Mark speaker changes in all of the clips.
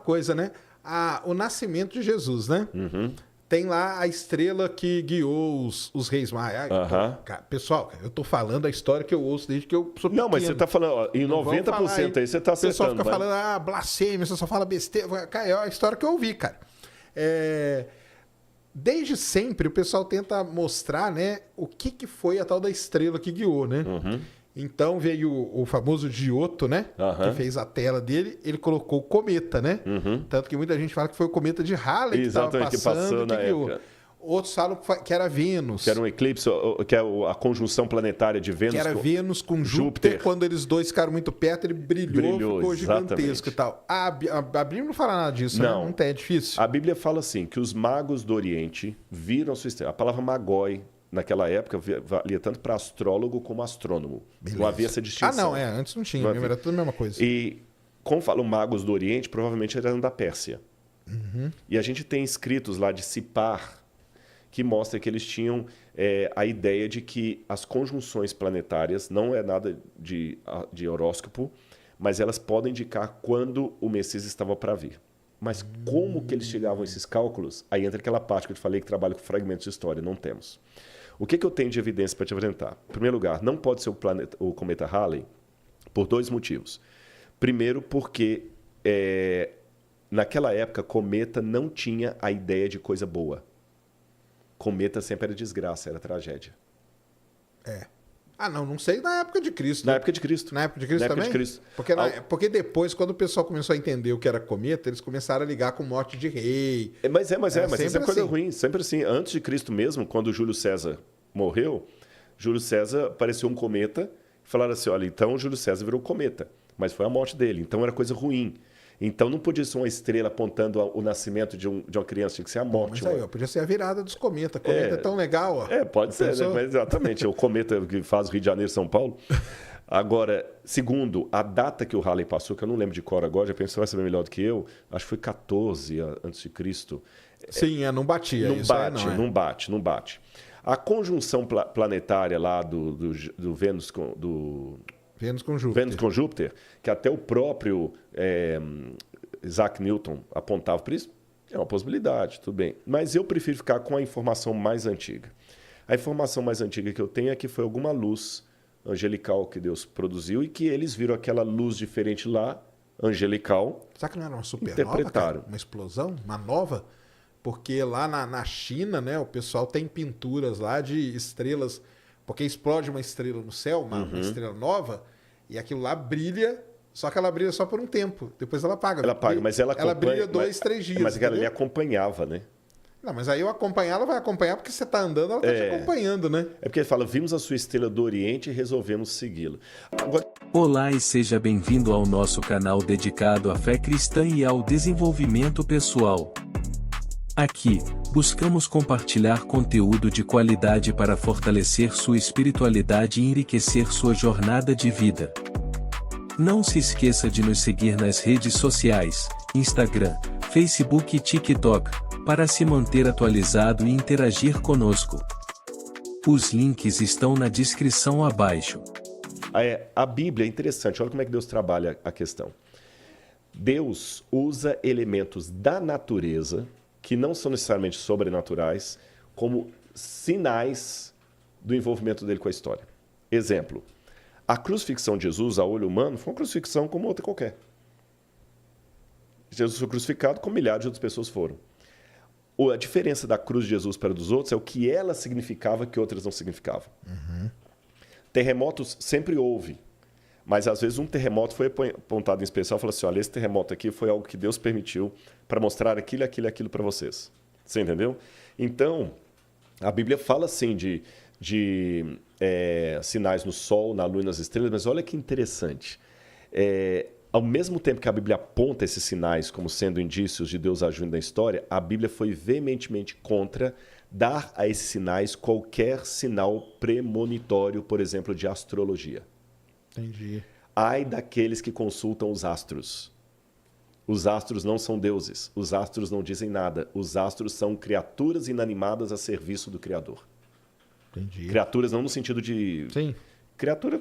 Speaker 1: coisa, né? O nascimento de Jesus, né? Tem lá a estrela que guiou os reis maias. Pessoal, eu tô falando a história que eu ouço desde que eu sou pequeno.
Speaker 2: Não, mas você tá falando, ó, em 90% aí você tá acertando.
Speaker 1: O pessoal fica falando, blasfêmia, você só fala besteira. Cara, é a história que eu ouvi, cara. Desde sempre o pessoal tenta mostrar, né, o que foi a tal da estrela que guiou, né? Então veio o famoso Giotto, né? Que fez a tela dele, ele colocou o cometa, né? Tanto que muita gente fala que foi o cometa de Halley que estava passando e que guiou. Época. Outros falam que era Vênus.
Speaker 2: Que era um eclipse, que é a conjunção planetária de Vênus.
Speaker 1: Que era Vênus com Júpiter. Quando eles dois ficaram muito perto, ele brilhou ficou gigantesco e tal. A Bíblia não fala nada disso,
Speaker 2: não.
Speaker 1: Né? Não é difícil.
Speaker 2: A Bíblia fala assim, que os magos do Oriente viram sua estrela. A palavra magoi, naquela época, valia tanto para astrólogo como astrônomo.
Speaker 1: Beleza.
Speaker 2: Não havia essa distinção.
Speaker 1: Antes não tinha, era tudo a mesma coisa.
Speaker 2: E, como falam magos do Oriente, provavelmente eram da Pérsia. E a gente tem escritos lá de Sipar, que mostra que eles tinham a ideia de que as conjunções planetárias, não é nada de horóscopo, mas elas podem indicar quando o Messias estava para vir. Mas como que eles chegavam a esses cálculos? Aí entra aquela parte que eu te falei que trabalha com fragmentos de história, não temos. O que eu tenho de evidência para te apresentar? Em primeiro lugar, não pode ser o cometa Halley por 2 motivos. Primeiro, porque naquela época, cometa não tinha a ideia de coisa boa. Cometa sempre era desgraça, era tragédia.
Speaker 1: Não sei na época de Cristo.
Speaker 2: Na época de Cristo.
Speaker 1: Na época de Cristo também?
Speaker 2: De Cristo.
Speaker 1: Porque depois, quando o pessoal começou a entender o que era cometa, eles começaram a ligar com morte de rei.
Speaker 2: Mas isso é coisa
Speaker 1: assim.
Speaker 2: ruim, sempre assim. Antes de Cristo mesmo, quando Júlio César morreu, Júlio César apareceu um cometa e falaram assim, olha, então Júlio César virou cometa, mas foi a morte dele, então era coisa ruim. Então não podia ser uma estrela apontando o nascimento de uma criança, tinha que ser a morte.
Speaker 1: Mas aí, podia ser a virada dos cometas. Cometa é tão legal, ó.
Speaker 2: Pode ser, né? Mas exatamente. É o cometa que faz o Rio de Janeiro e São Paulo. Agora, segundo, a data que o Halley passou, que eu não lembro de cor agora, já pensou, você vai saber melhor do que eu, acho que foi 14 a.C.
Speaker 1: Sim, não batia.
Speaker 2: Não bate. A conjunção planetária lá do Vênus
Speaker 1: Vênus com
Speaker 2: Júpiter, que até o próprio Isaac Newton apontava para isso, é uma possibilidade, tudo bem. Mas eu prefiro ficar com a informação mais antiga. A informação mais antiga que eu tenho é que foi alguma luz angelical que Deus produziu e que eles viram aquela luz diferente lá, angelical.
Speaker 1: Será que não era uma supernova, cara? Uma explosão? Uma nova? Porque lá na China, né, o pessoal tem pinturas lá de estrelas. Porque explode uma estrela no céu, uma estrela nova, e aquilo lá brilha, só que ela brilha só por um tempo. Depois ela apaga.
Speaker 2: Ela apaga, mas ela
Speaker 1: brilha 2, 3 dias.
Speaker 2: Mas ela ali acompanhava, né?
Speaker 1: Não, mas aí eu acompanhar, ela vai acompanhar porque você está andando, ela está te acompanhando, né?
Speaker 2: É porque ele fala, vimos a sua estrela do Oriente e resolvemos segui-la.
Speaker 3: Olá e seja bem-vindo ao nosso canal dedicado à fé cristã e ao desenvolvimento pessoal. Aqui, buscamos compartilhar conteúdo de qualidade para fortalecer sua espiritualidade e enriquecer sua jornada de vida. Não se esqueça de nos seguir nas redes sociais, Instagram, Facebook e TikTok, para se manter atualizado e interagir conosco. Os links estão na descrição abaixo.
Speaker 2: A Bíblia é interessante, olha como é que Deus trabalha a questão. Deus usa elementos da natureza que não são necessariamente sobrenaturais, como sinais do envolvimento dele com a história. Exemplo, a crucifixão de Jesus a olho humano foi uma crucifixão como outra qualquer. Jesus foi crucificado como milhares de outras pessoas foram. A diferença da cruz de Jesus para a dos outros é o que ela significava que outras não significavam. Terremotos sempre houve, mas às vezes um terremoto foi apontado em especial e falou assim, olha, esse terremoto aqui foi algo que Deus permitiu para mostrar aquilo para vocês. Você entendeu? Então, a Bíblia fala assim de sinais no sol, na lua e nas estrelas, mas olha que interessante. Ao mesmo tempo que a Bíblia aponta esses sinais como sendo indícios de Deus agindo na história, a Bíblia foi veementemente contra dar a esses sinais qualquer sinal premonitório, por exemplo, de astrologia.
Speaker 1: Entendi.
Speaker 2: Ai daqueles que consultam os astros. Os astros não são deuses. Os astros não dizem nada. Os astros são criaturas inanimadas a serviço do Criador.
Speaker 1: Entendi.
Speaker 2: Criaturas não no sentido de...
Speaker 1: Sim.
Speaker 2: Criatura...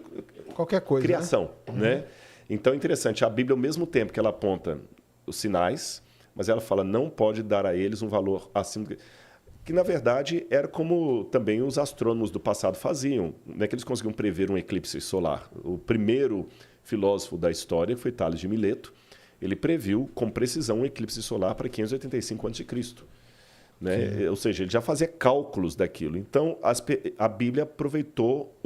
Speaker 1: Qualquer coisa,
Speaker 2: criação, né? Então é interessante. A Bíblia, ao mesmo tempo que ela aponta os sinais, mas ela fala não pode dar a eles um valor acima... Que, na verdade, era como também os astrônomos do passado faziam. Não é que eles conseguiam prever um eclipse solar. O primeiro filósofo da história foi Tales de Mileto. Ele previu com precisão um eclipse solar para 585 a.C. Né? Ou seja, ele já fazia cálculos daquilo. Então, a Bíblia aproveitou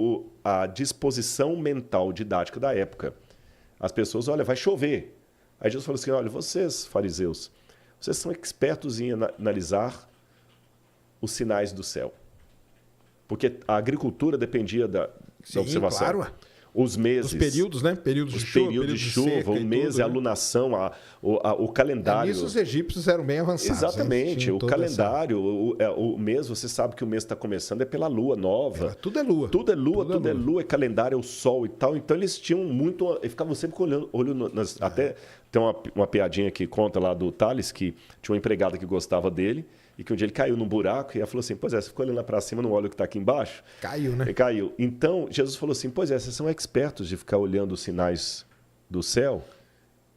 Speaker 2: a disposição mental didática da época. As pessoas, olha, vai chover. Aí Jesus falou assim, olha, vocês, fariseus, vocês são expertos em analisar os sinais do céu. Porque a agricultura dependia da observação. Claro. Os meses.
Speaker 1: Os períodos, né? Períodos de chuva,
Speaker 2: período de chuva, o mês, a alunação, o calendário.
Speaker 1: Nisso os egípcios eram bem avançados.
Speaker 2: Exatamente. O calendário, o mês, você sabe que o mês está começando, é pela lua nova.
Speaker 1: Tudo é lua.
Speaker 2: Tudo é lua, é calendário, é o sol e tal. Então eles tinham muito. Eles ficavam sempre olhando até tem uma piadinha que conta lá do Tales, que tinha uma empregada que gostava dele. E que um dia ele caiu num buraco e ela falou assim, pois é, você ficou olhando lá para cima, não olha o que está aqui embaixo?
Speaker 1: Caiu, né?
Speaker 2: E caiu. Então, Jesus falou assim, pois é, vocês são expertos de ficar olhando os sinais do céu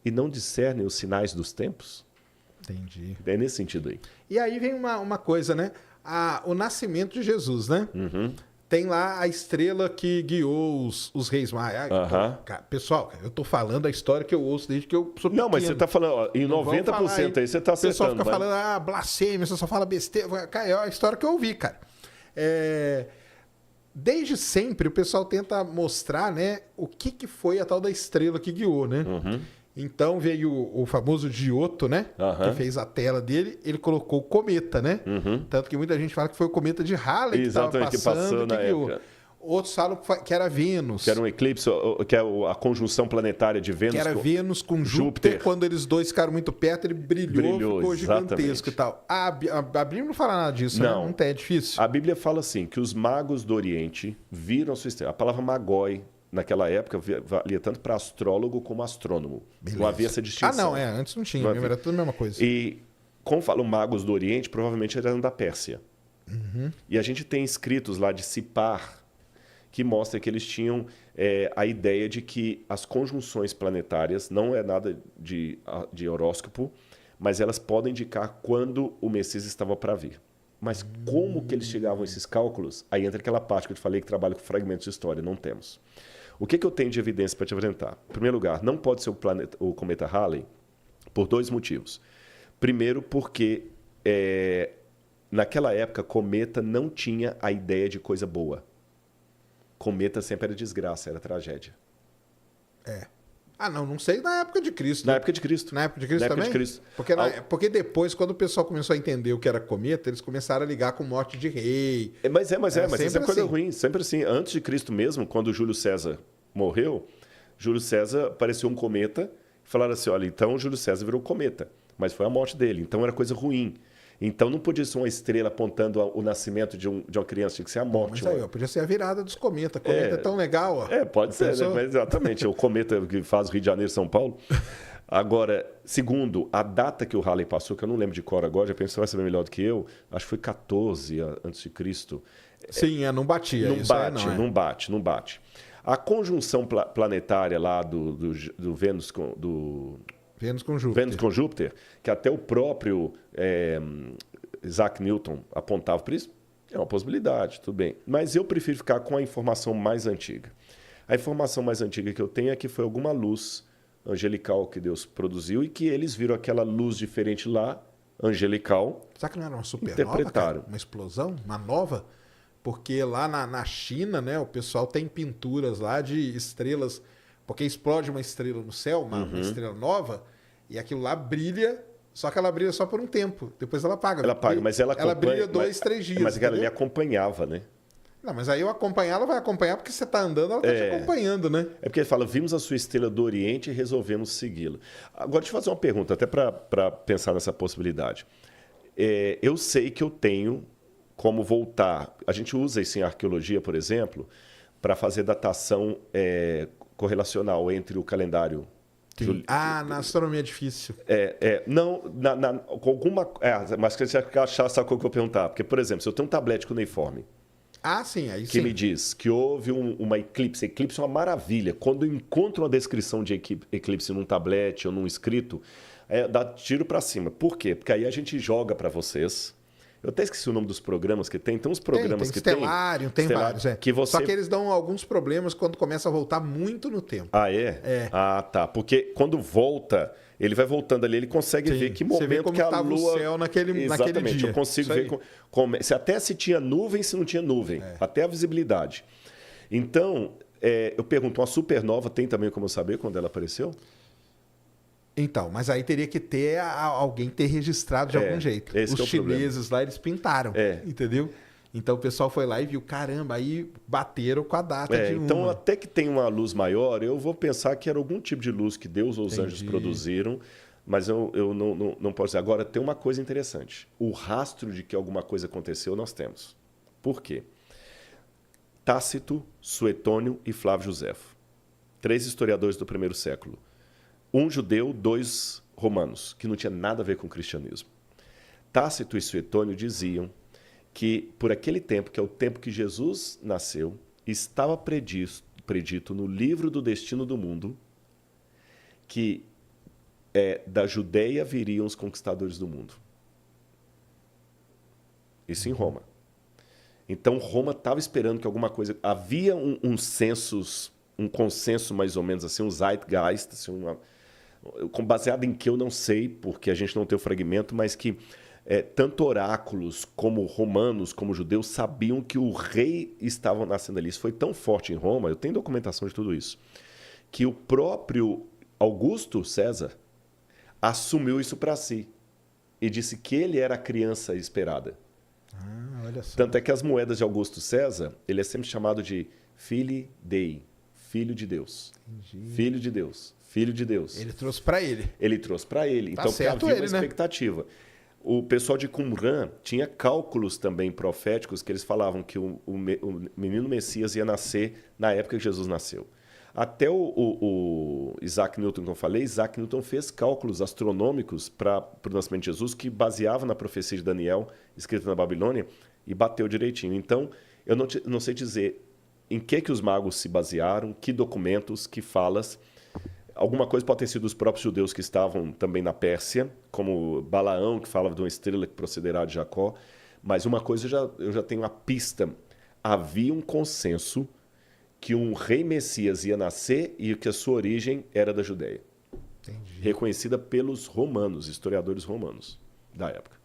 Speaker 2: e não discernem os sinais dos tempos?
Speaker 1: Entendi.
Speaker 2: É nesse sentido aí.
Speaker 1: E aí vem uma coisa, né? O nascimento de Jesus, né?
Speaker 2: Uhum.
Speaker 1: Tem lá a estrela que guiou os reis maias. Pessoal, eu tô falando a história que eu ouço desde que eu sou pequeno.
Speaker 2: Não, mas você tá falando, ó, em 90% aí você tá acertando. O
Speaker 1: pessoal fica falando, blasfêmia, você só fala besteira. Cara, é a história que eu ouvi, cara. Desde sempre o pessoal tenta mostrar, né, o que foi a tal da estrela que guiou, né?
Speaker 2: Uhum.
Speaker 1: Então veio o famoso Giotto, né? Que fez a tela dele, ele colocou o cometa, né? Tanto que muita gente fala que foi o cometa de Halley que estava passando, que guiou. Época. Outros falam que era Vênus.
Speaker 2: Que era um eclipse, que é a conjunção planetária de Vênus.
Speaker 1: Que era Vênus com Júpiter. Quando eles dois ficaram muito perto, ele brilhou ficou gigantesco e tal. A Bíblia não fala nada disso,
Speaker 2: não.
Speaker 1: Né? Não é difícil.
Speaker 2: A Bíblia fala assim, que os magos do Oriente viram a sua estrela. A palavra magoi, naquela época, valia tanto para astrólogo como astrônomo.
Speaker 1: Beleza.
Speaker 2: Não havia essa distinção.
Speaker 1: Antes não tinha, era tudo a mesma coisa.
Speaker 2: E, como falam magos do Oriente, provavelmente eram da Pérsia. E a gente tem escritos lá de Sipar, que mostra que eles tinham a ideia de que as conjunções planetárias, não é nada de horóscopo, mas elas podem indicar quando o Messias estava para vir. Mas como que eles chegavam a esses cálculos? Aí entra aquela parte que eu te falei que trabalha com fragmentos de história, não temos. O que eu tenho de evidência para te apresentar? Em primeiro lugar, não pode ser o cometa Halley por dois motivos. Primeiro, porque naquela época, cometa não tinha a ideia de coisa boa. Cometa sempre era desgraça, era tragédia.
Speaker 1: Não sei na época de Cristo.
Speaker 2: Na época de Cristo.
Speaker 1: Na época de Cristo também?
Speaker 2: De Cristo.
Speaker 1: Porque depois, quando o pessoal começou a entender o que era cometa, eles começaram a ligar com morte de rei.
Speaker 2: Mas isso é coisa
Speaker 1: assim.
Speaker 2: ruim, sempre assim. Antes de Cristo mesmo, quando Júlio César morreu, Júlio César apareceu um cometa e falaram assim, olha, então Júlio César virou cometa, mas foi a morte dele, então era coisa ruim. Então não podia ser uma estrela apontando o nascimento de uma criança, tinha que ser a morte.
Speaker 1: Mas aí, podia ser a virada dos cometas. Cometa é tão legal. Ó.
Speaker 2: Pode ser, né? Mas exatamente. O cometa que faz o Rio de Janeiro e São Paulo. Agora, segundo, a data que o Halley passou, que eu não lembro de cor agora, já pensou, vai saber melhor do que eu, acho que foi 14 a.C.
Speaker 1: Sim, não batia.
Speaker 2: Não bate. A conjunção planetária lá do Vênus
Speaker 1: Vênus com
Speaker 2: Júpiter, que até o próprio Isaac Newton apontava para isso, é uma possibilidade, tudo bem. Mas eu prefiro ficar com a informação mais antiga. A informação mais antiga que eu tenho é que foi alguma luz angelical que Deus produziu e que eles viram aquela luz diferente lá, angelical.
Speaker 1: Será que não era uma supernova?
Speaker 2: Interpretaram.
Speaker 1: Uma explosão? Uma nova? Porque lá na China, né, o pessoal tem pinturas lá de estrelas, porque explode uma estrela no céu, uma estrela nova, e aquilo lá brilha, só que ela brilha só por um tempo. Depois ela apaga.
Speaker 2: Ela apaga, mas ela
Speaker 1: brilha 2, 3 dias.
Speaker 2: Mas ela me acompanhava, né?
Speaker 1: Não, mas aí eu acompanhar, ela vai acompanhar porque você está andando, ela está te acompanhando, né?
Speaker 2: É porque ele fala, vimos a sua estrela do Oriente e resolvemos segui-la. Agora, deixa eu fazer uma pergunta, até para pensar nessa possibilidade. Eu sei que eu tenho como voltar. A gente usa isso em arqueologia, por exemplo, para fazer datação correlacional entre o calendário.
Speaker 1: Na astronomia é difícil.
Speaker 2: Não, com alguma. Mas você vai achar, sabe o que eu vou perguntar? Porque, por exemplo, se eu tenho um tablete cuneiforme.
Speaker 1: Sim, aí sim.
Speaker 2: Que me diz que houve uma eclipse. Eclipse é uma maravilha. Quando eu encontro uma descrição de eclipse num tablete ou num escrito, dá tiro para cima. Por quê? Porque aí a gente joga para vocês. Eu até esqueci o nome dos programas que tem. Tem uns programas que tem.
Speaker 1: Stellarium, tem vários.
Speaker 2: Que você...
Speaker 1: Só que eles dão alguns problemas quando começa a voltar muito no tempo.
Speaker 2: Ah, é? Ah, tá. Porque quando volta, ele vai voltando ali, ele consegue ver que momento
Speaker 1: como
Speaker 2: que a Lua...
Speaker 1: o céu naquele dia.
Speaker 2: Exatamente. Eu consigo ver até se tinha nuvem, se não tinha nuvem. Até a visibilidade. Então, eu pergunto, uma supernova tem também como saber quando ela apareceu?
Speaker 1: Então, mas aí teria que ter alguém ter registrado de algum jeito. Os chineses lá, eles pintaram, entendeu? Então o pessoal foi lá e viu, caramba, aí bateram com a data de uma.
Speaker 2: Então, até que tem uma luz maior, eu vou pensar que era algum tipo de luz que Deus ou os anjos produziram, mas eu não posso dizer. Agora, tem uma coisa interessante. O rastro de que alguma coisa aconteceu, nós temos. Por quê? Tácito, Suetônio e Flávio Joséfo. 3 historiadores do primeiro século. 1 judeu, 2 romanos, que não tinha nada a ver com o cristianismo. Tácito e Suetônio diziam que, por aquele tempo, que é o tempo que Jesus nasceu, estava predito no livro do destino do mundo que da Judeia viriam os conquistadores do mundo. Isso em Roma. Então, Roma estava esperando que alguma coisa... Havia um consenso mais ou menos assim, um zeitgeist, assim, baseado em que eu não sei, porque a gente não tem o fragmento, mas que tanto oráculos como romanos, como judeus, sabiam que o rei estava nascendo ali. Isso foi tão forte em Roma, eu tenho documentação de tudo isso, que o próprio Augusto César assumiu isso para si e disse que ele era a criança esperada.
Speaker 1: Olha só.
Speaker 2: Tanto é que as moedas de Augusto César, ele é sempre chamado de Filii Dei, filho de Deus. Entendi. Filho de Deus. Filho de Deus.
Speaker 1: Ele trouxe para ele.
Speaker 2: Ele trouxe para ele.
Speaker 1: Tá
Speaker 2: então,
Speaker 1: certo
Speaker 2: havia
Speaker 1: ele,
Speaker 2: uma expectativa. Né? O pessoal de Qumran tinha cálculos também proféticos que eles falavam que o menino Messias ia nascer na época que Jesus nasceu. Até o Isaac Newton, que eu falei, Isaac Newton fez cálculos astronômicos para o nascimento de Jesus que baseava na profecia de Daniel, escrita na Babilônia, e bateu direitinho. Então, eu não sei dizer em que os magos se basearam, que documentos, que falas. Alguma coisa pode ter sido os próprios judeus que estavam também na Pérsia, como Balaão, que falava de uma estrela que procederá de Jacó. Mas uma coisa eu já tenho a pista. Havia um consenso que um rei Messias ia nascer e que a sua origem era da Judéia.
Speaker 1: Entendi.
Speaker 2: Reconhecida pelos romanos, historiadores romanos da época.